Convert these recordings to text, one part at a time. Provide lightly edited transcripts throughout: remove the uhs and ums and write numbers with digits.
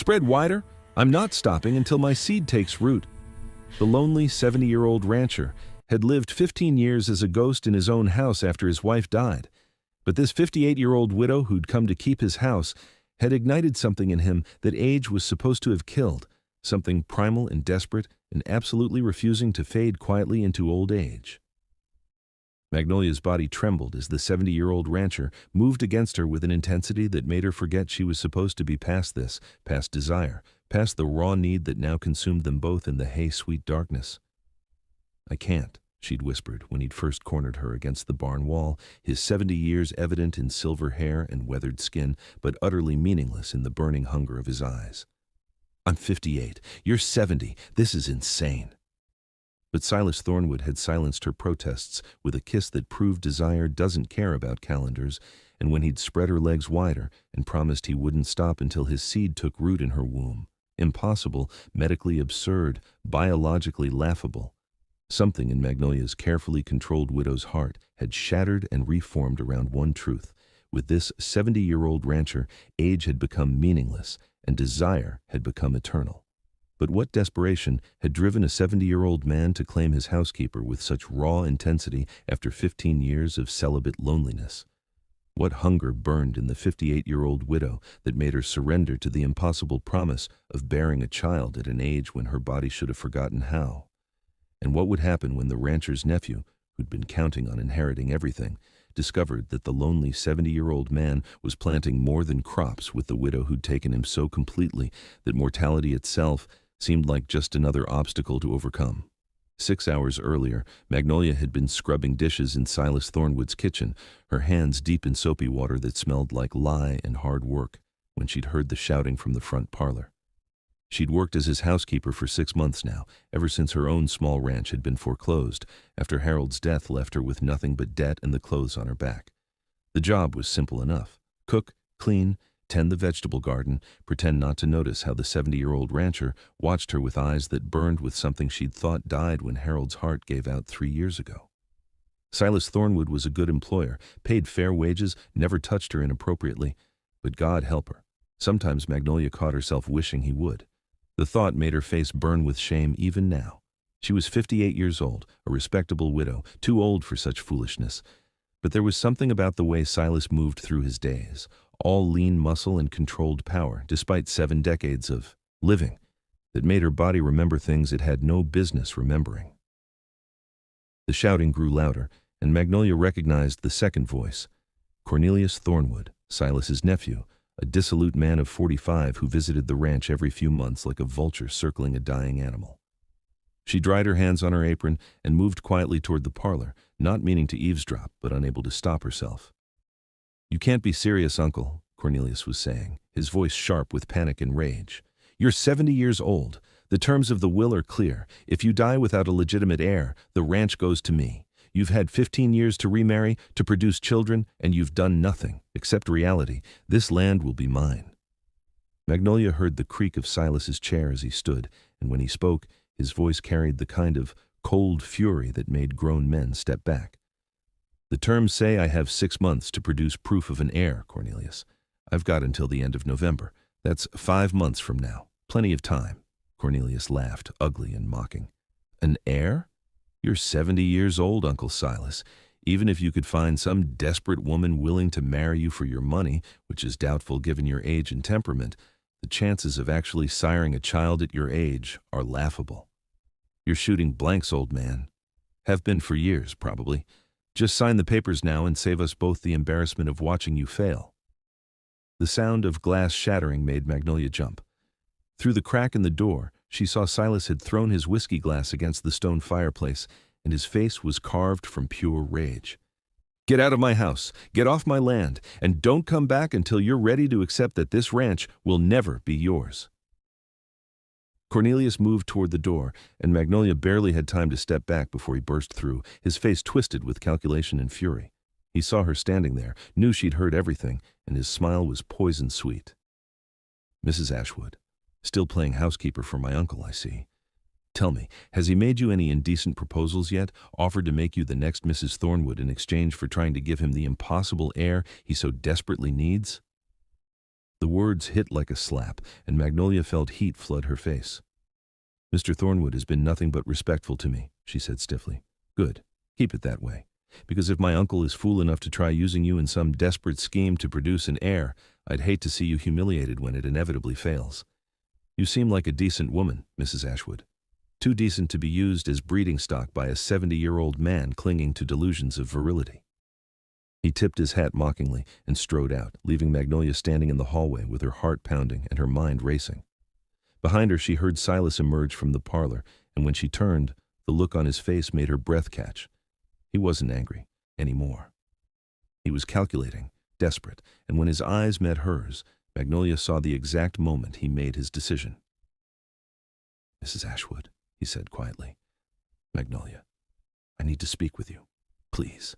Spread wider. I'm not stopping until my seed takes root. The lonely 70-year-old rancher had lived 15 years as a ghost in his own house after his wife died. But this 58-year-old widow who'd come to keep his house had ignited something in him that age was supposed to have killed, something primal and desperate and absolutely refusing to fade quietly into old age. Magnolia's body trembled as the 70-year-old rancher moved against her with an intensity that made her forget she was supposed to be past this, past desire, past the raw need that now consumed them both in the hay-sweet darkness. "I can't," she'd whispered when he'd first cornered her against the barn wall, his 70 years evident in silver hair and weathered skin, but utterly meaningless in the burning hunger of his eyes. "I'm 58. You're 70. This is insane." But Silas Thornwood had silenced her protests with a kiss that proved desire doesn't care about calendars, and when he'd spread her legs wider and promised he wouldn't stop until his seed took root in her womb. Impossible, medically absurd, biologically laughable. Something in Magnolia's carefully controlled widow's heart had shattered and reformed around one truth. With this 70-year-old rancher, age had become meaningless, and desire had become eternal. But what desperation had driven a 70-year-old man to claim his housekeeper with such raw intensity after 15 years of celibate loneliness? What hunger burned in the 58-year-old widow that made her surrender to the impossible promise of bearing a child at an age when her body should have forgotten how? And what would happen when the rancher's nephew, who'd been counting on inheriting everything, discovered that the lonely 70-year-old man was planting more than crops with the widow who'd taken him so completely that mortality itself seemed like just another obstacle to overcome? 6 hours earlier, Magnolia had been scrubbing dishes in Silas Thornwood's kitchen, her hands deep in soapy water that smelled like lye and hard work, when she'd heard the shouting from the front parlor. She'd worked as his housekeeper for 6 months now, ever since her own small ranch had been foreclosed, after Harold's death left her with nothing but debt and the clothes on her back. The job was simple enough: cook, clean, tend the vegetable garden, pretend not to notice how the 70-year-old rancher watched her with eyes that burned with something she'd thought died when Harold's heart gave out 3 years ago. Silas Thornwood was a good employer, paid fair wages, never touched her inappropriately. But God help her. Sometimes Magnolia caught herself wishing he would. The thought made her face burn with shame even now. She was 58 years old, a respectable widow, too old for such foolishness. But there was something about the way Silas moved through his days, all lean muscle and controlled power, despite 7 decades of living, that made her body remember things it had no business remembering. The shouting grew louder, and Magnolia recognized the second voice: Cornelius Thornwood, Silas's nephew, a dissolute man of 45 who visited the ranch every few months like a vulture circling a dying animal. She dried her hands on her apron and moved quietly toward the parlor, not meaning to eavesdrop, but unable to stop herself. "You can't be serious, Uncle," Cornelius was saying, his voice sharp with panic and rage. "You're 70 years old. The terms of the will are clear. If you die without a legitimate heir, the ranch goes to me. You've had 15 years to remarry, to produce children, and you've done nothing, except reality. This land will be mine." Magnolia heard the creak of Silas's chair as he stood, and when he spoke, his voice carried the kind of cold fury that made grown men step back. "The terms say I have 6 months to produce proof of an heir, Cornelius. I've got until the end of November. That's 5 months from now. Plenty of time." Cornelius laughed, ugly and mocking. "An heir? You're 70 years old, Uncle Silas. Even if you could find some desperate woman willing to marry you for your money, which is doubtful given your age and temperament, the chances of actually siring a child at your age are laughable. You're shooting blanks, old man. Have been for years, probably. Just sign the papers now and save us both the embarrassment of watching you fail." The sound of glass shattering made Magnolia jump. Through the crack in the door, she saw Silas had thrown his whiskey glass against the stone fireplace, and his face was carved from pure rage. "Get out of my house, get off my land, and don't come back until you're ready to accept that this ranch will never be yours." Cornelius moved toward the door, and Magnolia barely had time to step back before he burst through, his face twisted with calculation and fury. He saw her standing there, knew she'd heard everything, and his smile was poison-sweet. "Mrs. Ashwood, still playing housekeeper for my uncle, I see. Tell me, has he made you any indecent proposals yet, offered to make you the next Mrs. Thornwood in exchange for trying to give him the impossible heir he so desperately needs?" The words hit like a slap, and Magnolia felt heat flood her face. "Mr. Thornwood has been nothing but respectful to me," she said stiffly. "Good. Keep it that way. Because if my uncle is fool enough to try using you in some desperate scheme to produce an heir, I'd hate to see you humiliated when it inevitably fails. You seem like a decent woman, Mrs. Ashwood. Too decent to be used as breeding stock by a 70-year-old man clinging to delusions of virility." He tipped his hat mockingly and strode out, leaving Magnolia standing in the hallway with her heart pounding and her mind racing. Behind her she heard Silas emerge from the parlor, and when she turned, the look on his face made her breath catch. He wasn't angry anymore. He was calculating, desperate, and when his eyes met hers, Magnolia saw the exact moment he made his decision. "Mrs. Ashwood," he said quietly. "Magnolia, I need to speak with you. Please."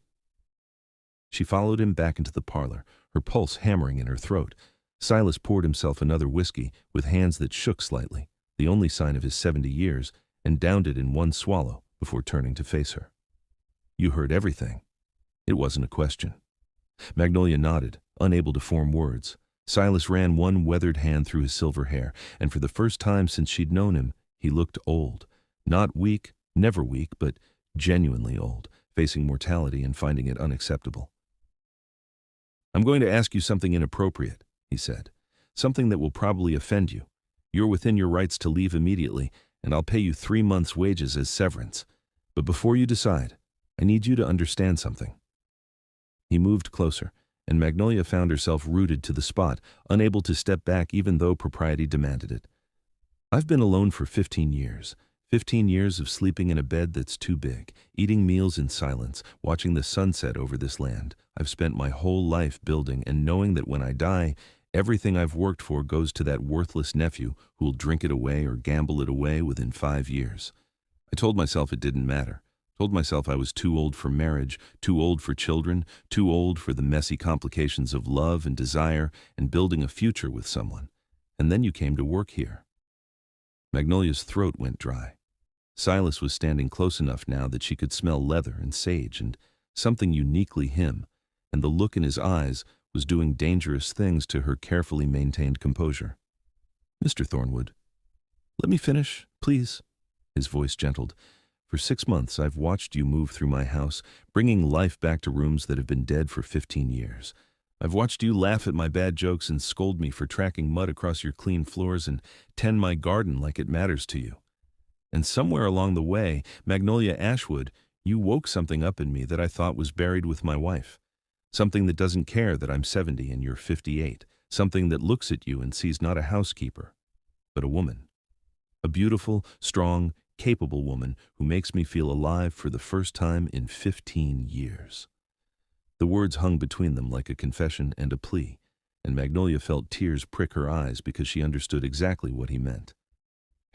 She followed him back into the parlor, her pulse hammering in her throat. Silas poured himself another whiskey with hands that shook slightly, the only sign of his 70 years, and downed it in one swallow before turning to face her. "You heard everything." It wasn't a question. Magnolia nodded, unable to form words. Silas ran one weathered hand through his silver hair, and for the first time since she'd known him, he looked old. Not weak, never weak, but genuinely old, facing mortality and finding it unacceptable. "I'm going to ask you something inappropriate," he said. "Something that will probably offend you. You're within your rights to leave immediately, and I'll pay you 3 months' wages as severance. But before you decide, I need you to understand something." He moved closer, and Magnolia found herself rooted to the spot, unable to step back even though propriety demanded it. "I've been alone for 15 years. 15 years of sleeping in a bed that's too big, eating meals in silence, watching the sunset over this land. I've spent my whole life building and knowing that when I die, everything I've worked for goes to that worthless nephew who'll drink it away or gamble it away within 5 years. I told myself it didn't matter. Told myself I was too old for marriage, too old for children, too old for the messy complications of love and desire and building a future with someone. And then you came to work here." Magnolia's throat went dry. Silas was standing close enough now that she could smell leather and sage and something uniquely him, and the look in his eyes was doing dangerous things to her carefully maintained composure. "Mr. Thornwood, let me finish, please." His voice gentled. "For 6 months I've watched you move through my house, bringing life back to rooms that have been dead for 15 years. I've watched you laugh at my bad jokes and scold me for tracking mud across your clean floors and tend my garden like it matters to you. And somewhere along the way, Magnolia Ashwood, you woke something up in me that I thought was buried with my wife. Something that doesn't care that I'm 70 and you're 58. Something that looks at you and sees not a housekeeper, but a woman. A beautiful, strong, capable woman who makes me feel alive for the first time in 15 years. The words hung between them like a confession and a plea, and Magnolia felt tears prick her eyes because she understood exactly what he meant.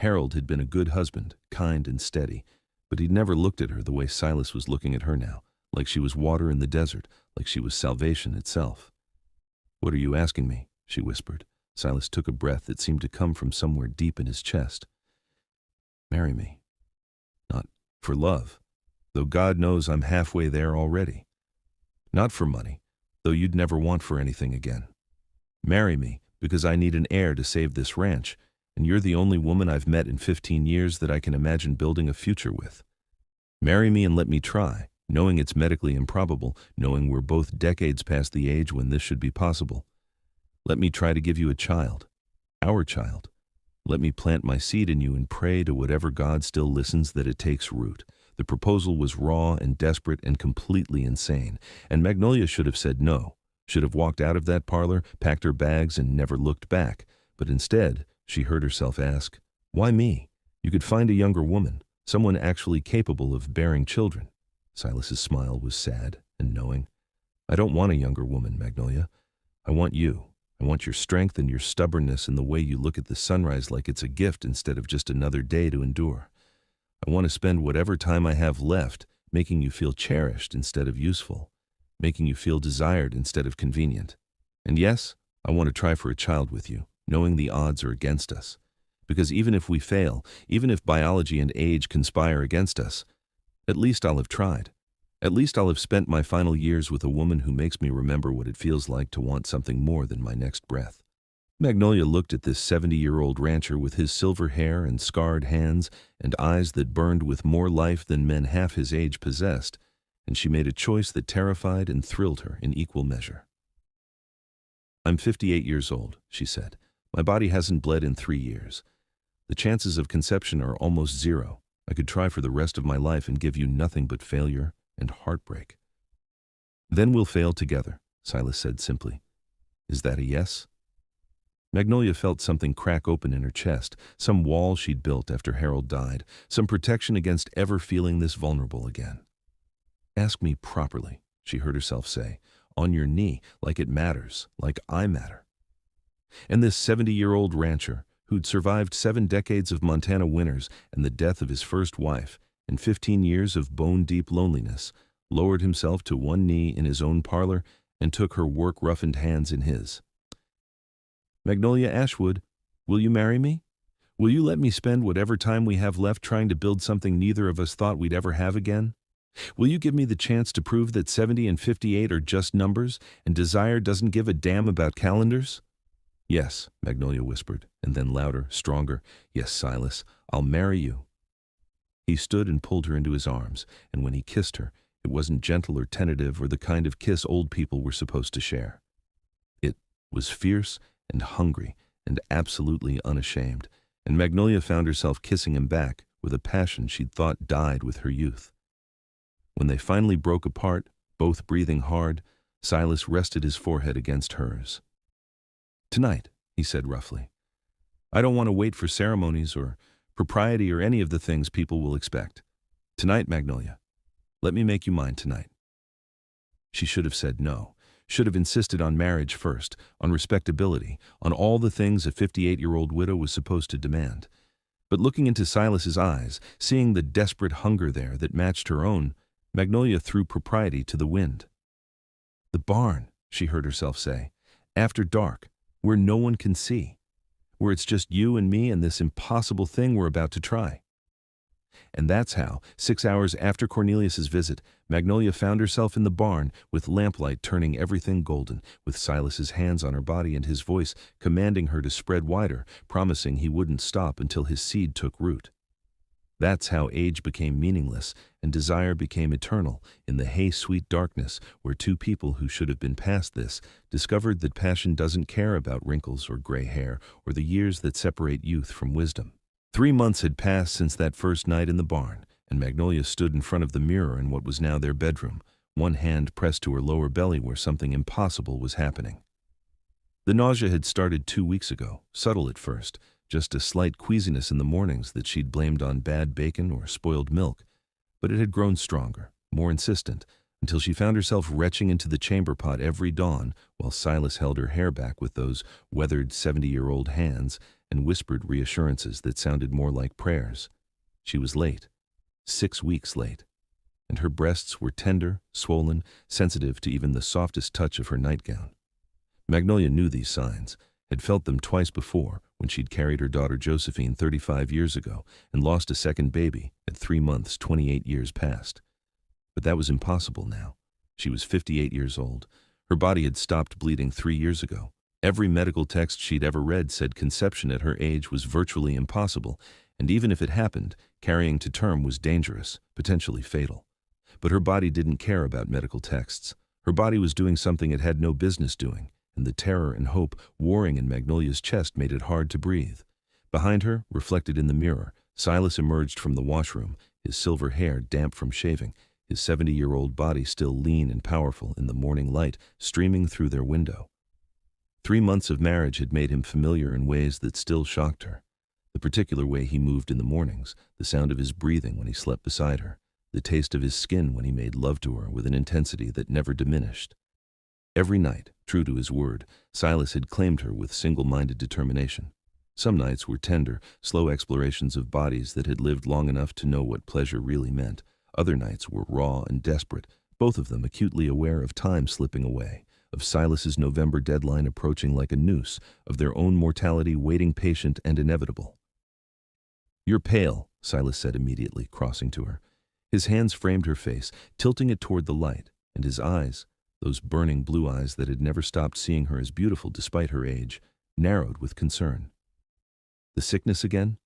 Harold had been a good husband, kind and steady, but he'd never looked at her the way Silas was looking at her now, like she was water in the desert, like she was salvation itself. "What are you asking me?" she whispered. Silas took a breath that seemed to come from somewhere deep in his chest. "Marry me. Not for love, though God knows I'm halfway there already. Not for money, though you'd never want for anything again. Marry me because I need an heir to save this ranch, and you're the only woman I've met in 15 years that I can imagine building a future with. Marry me and let me try, knowing it's medically improbable, knowing we're both decades past the age when this should be possible. Let me try to give you a child, our child. Let me plant my seed in you and pray to whatever God still listens that it takes root." The proposal was raw and desperate and completely insane, and Magnolia should have said no, should have walked out of that parlor, packed her bags, and never looked back. But instead, she heard herself ask, "Why me? You could find a younger woman, someone actually capable of bearing children." Silas's smile was sad and knowing. "I don't want a younger woman, Magnolia. I want you. I want your strength and your stubbornness and the way you look at the sunrise like it's a gift instead of just another day to endure. I want to spend whatever time I have left making you feel cherished instead of useful, making you feel desired instead of convenient. And yes, I want to try for a child with you, knowing the odds are against us. Because even if we fail, even if biology and age conspire against us, at least I'll have tried. At least I'll have spent my final years with a woman who makes me remember what it feels like to want something more than my next breath." Magnolia looked at this 70-year-old rancher with his silver hair and scarred hands and eyes that burned with more life than men half his age possessed, and she made a choice that terrified and thrilled her in equal measure. "I'm 58 years old," she said. "My body hasn't bled in 3 years. The chances of conception are almost zero. I could try for the rest of my life and give you nothing but failure and heartbreak." "Then we'll fail together," Silas said simply. "Is that a yes?" Magnolia felt something crack open in her chest, some wall she'd built after Harold died, some protection against ever feeling this vulnerable again. "Ask me properly," she heard herself say, "on your knee, like it matters, like I matter." And this 70-year-old rancher, who'd survived 7 decades of Montana winters and the death of his first wife, and 15 years of bone-deep loneliness, lowered himself to one knee in his own parlor and took her work-roughened hands in his. "Magnolia Ashwood, will you marry me? Will you let me spend whatever time we have left trying to build something neither of us thought we'd ever have again? Will you give me the chance to prove that 70 and 58 are just numbers and desire doesn't give a damn about calendars?" "Yes," Magnolia whispered, and then louder, stronger, "Yes, Silas, I'll marry you." He stood and pulled her into his arms, and when he kissed her, it wasn't gentle or tentative or the kind of kiss old people were supposed to share. It was fierce and hungry and absolutely unashamed, and Magnolia found herself kissing him back with a passion she'd thought died with her youth. When they finally broke apart, both breathing hard, Silas rested his forehead against hers. "Tonight," he said roughly. "I don't want to wait for ceremonies or propriety or any of the things people will expect. Tonight, Magnolia, let me make you mine tonight." She should have said no, should have insisted on marriage first, on respectability, on all the things a 58-year-old widow was supposed to demand. But looking into Silas's eyes, seeing the desperate hunger there that matched her own, Magnolia threw propriety to the wind. "The barn," she heard herself say, "after dark, where no one can see, where it's just you and me and this impossible thing we're about to try." And that's how, 6 hours after Cornelius's visit, Magnolia found herself in the barn, with lamplight turning everything golden, with Silas's hands on her body and his voice commanding her to spread wider, promising he wouldn't stop until his seed took root. That's how age became meaningless and desire became eternal, in the hay-sweet darkness where two people who should have been past this discovered that passion doesn't care about wrinkles or gray hair or the years that separate youth from wisdom. 3 months had passed since that first night in the barn, and Magnolia stood in front of the mirror in what was now their bedroom, one hand pressed to her lower belly where something impossible was happening. The nausea had started 2 weeks ago, subtle at first, just a slight queasiness in the mornings that she'd blamed on bad bacon or spoiled milk, but it had grown stronger, more insistent, until she found herself retching into the chamber pot every dawn while Silas held her hair back with those weathered 70-year-old hands and whispered reassurances that sounded more like prayers. She was late, 6 weeks late, and her breasts were tender, swollen, sensitive to even the softest touch of her nightgown. Magnolia knew these signs, had felt them twice before when she'd carried her daughter Josephine 35 years ago and lost a second baby at 3 months 28 years past. But that was impossible now. She was 58 years old. Her body had stopped bleeding 3 years ago. Every medical text she'd ever read said conception at her age was virtually impossible, and even if it happened, carrying to term was dangerous, potentially fatal. But her body didn't care about medical texts. Her body was doing something it had no business doing, and the terror and hope warring in Magnolia's chest made it hard to breathe. Behind her, reflected in the mirror, Silas emerged from the washroom, his silver hair damp from shaving, his 70-year-old body still lean and powerful in the morning light streaming through their window. 3 months of marriage had made him familiar in ways that still shocked her. The particular way he moved in the mornings, the sound of his breathing when he slept beside her, the taste of his skin when he made love to her with an intensity that never diminished. Every night, true to his word, Silas had claimed her with single-minded determination. Some nights were tender, slow explorations of bodies that had lived long enough to know what pleasure really meant. Other nights were raw and desperate, both of them acutely aware of time slipping away, of Silas's November deadline approaching like a noose, of their own mortality waiting patient and inevitable. "You're pale," Silas said immediately, crossing to her. His hands framed her face, tilting it toward the light, and his eyes, those burning blue eyes that had never stopped seeing her as beautiful despite her age, narrowed with concern. The sickness again?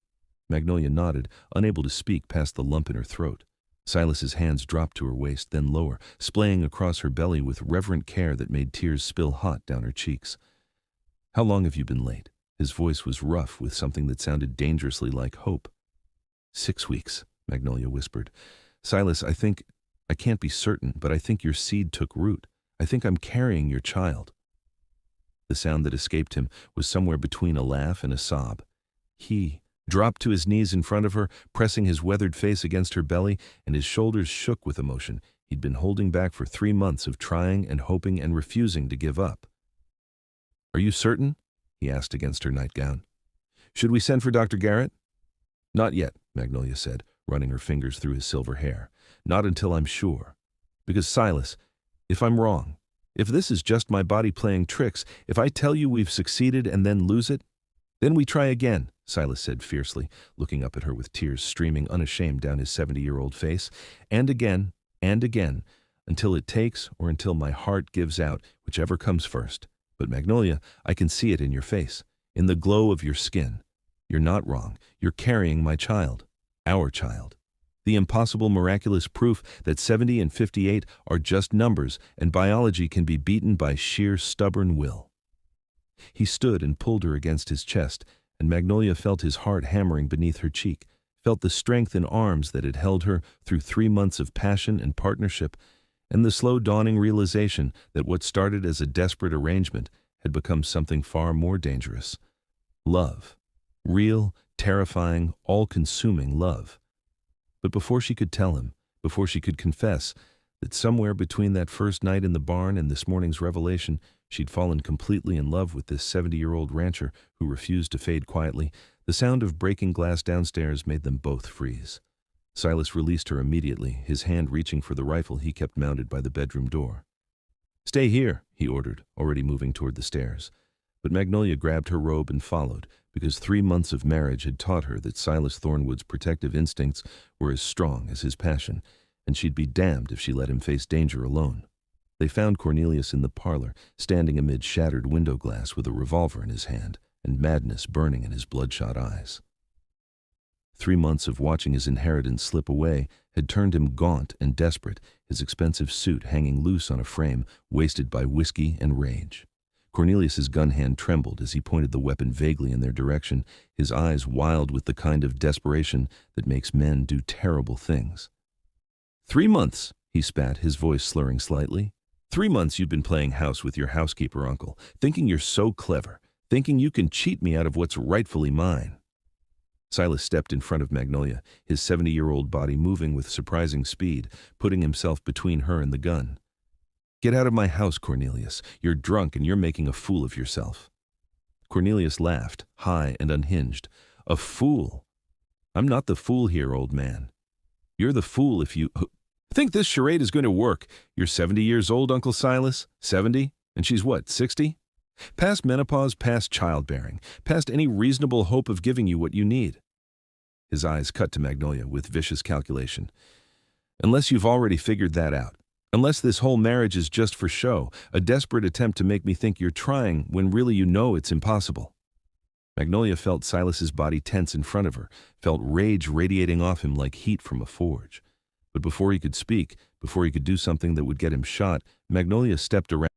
Magnolia nodded, unable to speak past the lump in her throat. Silas's hands dropped to her waist, then lower, splaying across her belly with reverent care that made tears spill hot down her cheeks. How long have you been late? His voice was rough with something that sounded dangerously like hope. 6 weeks, Magnolia whispered. Silas, I can't be certain, but I think your seed took root. I think I'm carrying your child. The sound that escaped him was somewhere between a laugh and a sob. He dropped to his knees in front of her, pressing his weathered face against her belly, and his shoulders shook with emotion. He'd been holding back for 3 months of trying and hoping and refusing to give up. Are you certain? He asked against her nightgown. Should we send for Dr. Garrett? Not yet, Magnolia said, running her fingers through his silver hair. Not until I'm sure. Because, Silas, if I'm wrong, if this is just my body playing tricks, if I tell you we've succeeded and then lose it, then we try again, Silas said fiercely, looking up at her with tears streaming unashamed down his 70-year-old face, and again, until it takes or until my heart gives out, whichever comes first. But Magnolia, I can see it in your face, in the glow of your skin. You're not wrong. You're carrying my child, our child. The impossible miraculous proof that 70 and 58 are just numbers and biology can be beaten by sheer stubborn will. He stood and pulled her against his chest, and Magnolia felt his heart hammering beneath her cheek, felt the strength in arms that had held her through 3 months of passion and partnership, and the slow dawning realization that what started as a desperate arrangement had become something far more dangerous. Love. Real, terrifying, all-consuming love. But before she could tell him, before she could confess that somewhere between that first night in the barn and this morning's revelation, she'd fallen completely in love with this 70-year-old rancher who refused to fade quietly, the sound of breaking glass downstairs made them both freeze. Silas released her immediately, his hand reaching for the rifle he kept mounted by the bedroom door. Stay here, he ordered, already moving toward the stairs. But Magnolia grabbed her robe and followed, because 3 months of marriage had taught her that Silas Thornwood's protective instincts were as strong as his passion, and she'd be damned if she let him face danger alone. They found Cornelius in the parlor, standing amid shattered window glass with a revolver in his hand, and madness burning in his bloodshot eyes. 3 months of watching his inheritance slip away had turned him gaunt and desperate, his expensive suit hanging loose on a frame, wasted by whiskey and rage. Cornelius's gun hand trembled as he pointed the weapon vaguely in their direction, his eyes wild with the kind of desperation that makes men do terrible things. 3 months, he spat, his voice slurring slightly. 3 months you've been playing house with your housekeeper uncle, thinking you're so clever, thinking you can cheat me out of what's rightfully mine. Silas stepped in front of Magnolia, his 70-year-old body moving with surprising speed, putting himself between her and the gun. Get out of my house, Cornelius. You're drunk and you're making a fool of yourself. Cornelius laughed, high and unhinged. A fool? I'm not the fool here, old man. You're the fool if you think this charade is going to work. You're 70 years old, Uncle Silas? 70? And she's what, 60? Past menopause, past childbearing, past any reasonable hope of giving you what you need. His eyes cut to Magnolia with vicious calculation. Unless you've already figured that out. Unless this whole marriage is just for show, a desperate attempt to make me think you're trying when really you know it's impossible. Magnolia felt Silas's body tense in front of her, felt rage radiating off him like heat from a forge. But before he could speak, before he could do something that would get him shot, Magnolia stepped around.